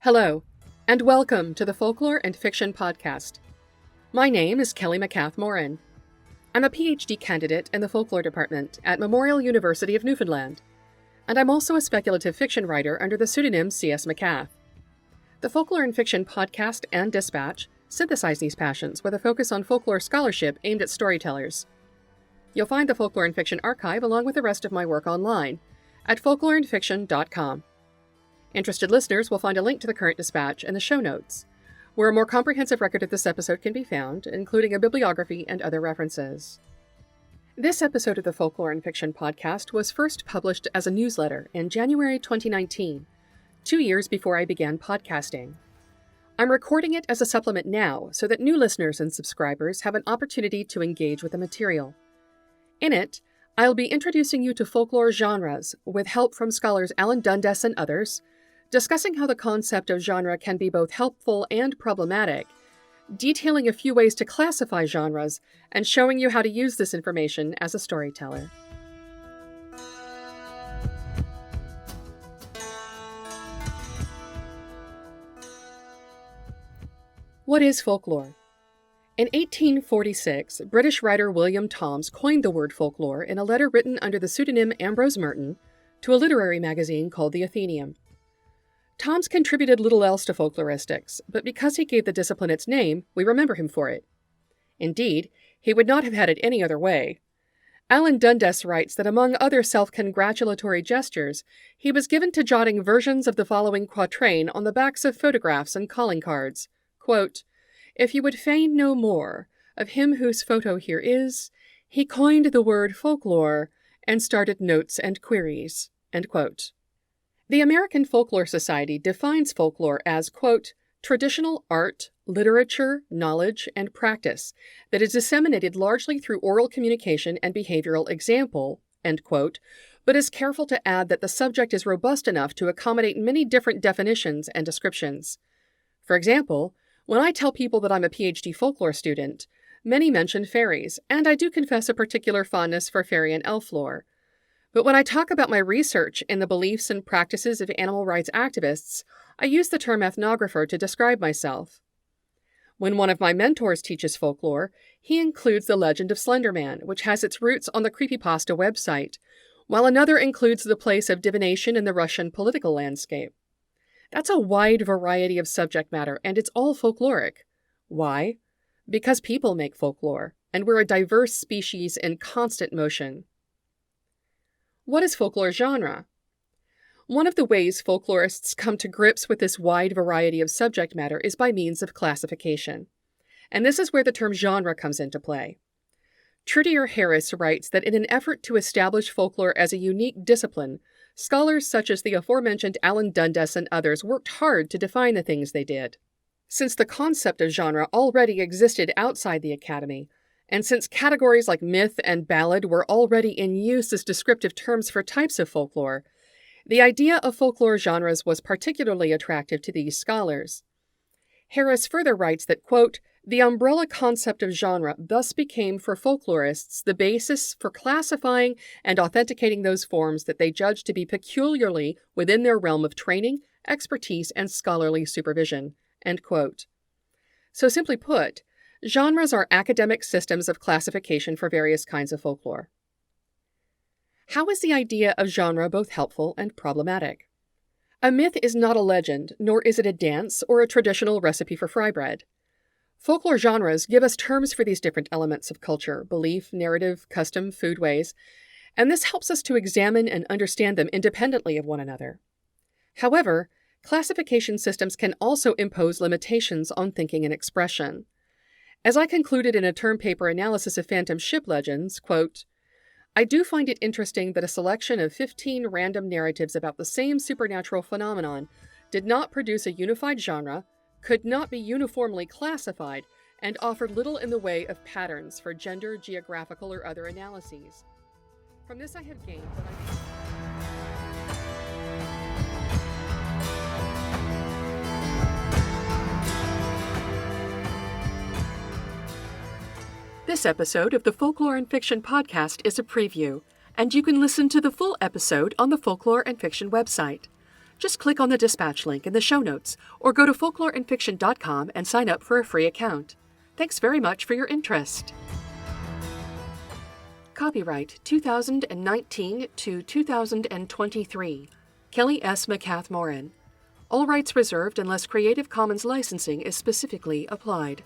Hello, and welcome to the Folklore and Fiction podcast. My name is Kelly MacCath-Moran. I'm a PhD candidate in the Folklore Department at Memorial University of Newfoundland, and I'm also a speculative fiction writer under the pseudonym C.S. MacCath. The Folklore and Fiction podcast and dispatch synthesize these passions with a focus on folklore scholarship aimed at storytellers. You'll find the Folklore and Fiction archive along with the rest of my work online at folkloreandfiction.com. Interested listeners will find a link to the current dispatch in the show notes, where a more comprehensive record of this episode can be found, including a bibliography and other references. This episode of the Folklore and Fiction podcast was first published as a newsletter in January 2019, 2 years before I began podcasting. I'm recording it as a supplement now so that new listeners and subscribers have an opportunity to engage with the material. In it, I'll be introducing you to folklore genres with help from scholars Alan Dundes and others, discussing how the concept of genre can be both helpful and problematic, detailing a few ways to classify genres, and showing you how to use this information as a storyteller. What is folklore? In 1846, British writer William Toms coined the word folklore in a letter written under the pseudonym Ambrose Merton to a literary magazine called The Athenaeum. Toms contributed little else to folkloristics, but because he gave the discipline its name, we remember him for it. Indeed, he would not have had it any other way. Alan Dundes writes that among other self-congratulatory gestures, he was given to jotting versions of the following quatrain on the backs of photographs and calling cards. Quote, "If you would fain know more of him whose photo here is, he coined the word folklore and started notes and queries." End quote. The American Folklore Society defines folklore as, quote, "traditional art, literature, knowledge, and practice that is disseminated largely through oral communication and behavioral example," end quote, but is careful to add that the subject is robust enough to accommodate many different definitions and descriptions. For example, when I tell people that I'm a PhD folklore student, many mention fairies, and I do confess a particular fondness for fairy and elf lore. But when I talk about my research in the beliefs and practices of animal rights activists, I use the term ethnographer to describe myself. When one of my mentors teaches folklore, he includes the legend of Slender Man, which has its roots on the creepypasta website, while another includes the place of divination in the Russian political landscape. That's a wide variety of subject matter, and it's all folkloric. Why? Because people make folklore, and we're a diverse species in constant motion. What is folklore genre? One of the ways folklorists come to grips with this wide variety of subject matter is by means of classification. And this is where the term genre comes into play. Trudier Harris writes that in an effort to establish folklore as a unique discipline, scholars such as the aforementioned Alan Dundes and others worked hard to define the things they did. Since the concept of genre already existed outside the academy, and since categories like myth and ballad were already in use as descriptive terms for types of folklore, the idea of folklore genres was particularly attractive to these scholars. Harris further writes that, quote, "The umbrella concept of genre thus became for folklorists the basis for classifying and authenticating those forms that they judged to be peculiarly within their realm of training, expertise, and scholarly supervision." End quote. So simply put, genres are academic systems of classification for various kinds of folklore. How is the idea of genre both helpful and problematic? A myth is not a legend, nor is it a dance or a traditional recipe for fry bread. Folklore genres give us terms for these different elements of culture, belief, narrative, custom, foodways, and this helps us to examine and understand them independently of one another. However, classification systems can also impose limitations on thinking and expression. As I concluded in a term paper analysis of phantom ship legends, quote, "I do find it interesting that a selection of 15 random narratives about the same supernatural phenomenon did not produce a unified genre, could not be uniformly classified, and offered little in the way of patterns for gender, geographical, or other analyses. From this I have gained that This episode of the Folklore and Fiction podcast is a preview, and you can listen to the full episode on the Folklore and Fiction website. Just click on the dispatch link in the show notes or go to folkloreandfiction.com and sign up for a free account. Thanks very much for your interest. Copyright 2019 to 2023. Kelly S. MacCath-Moran. All rights reserved unless Creative Commons licensing is specifically applied.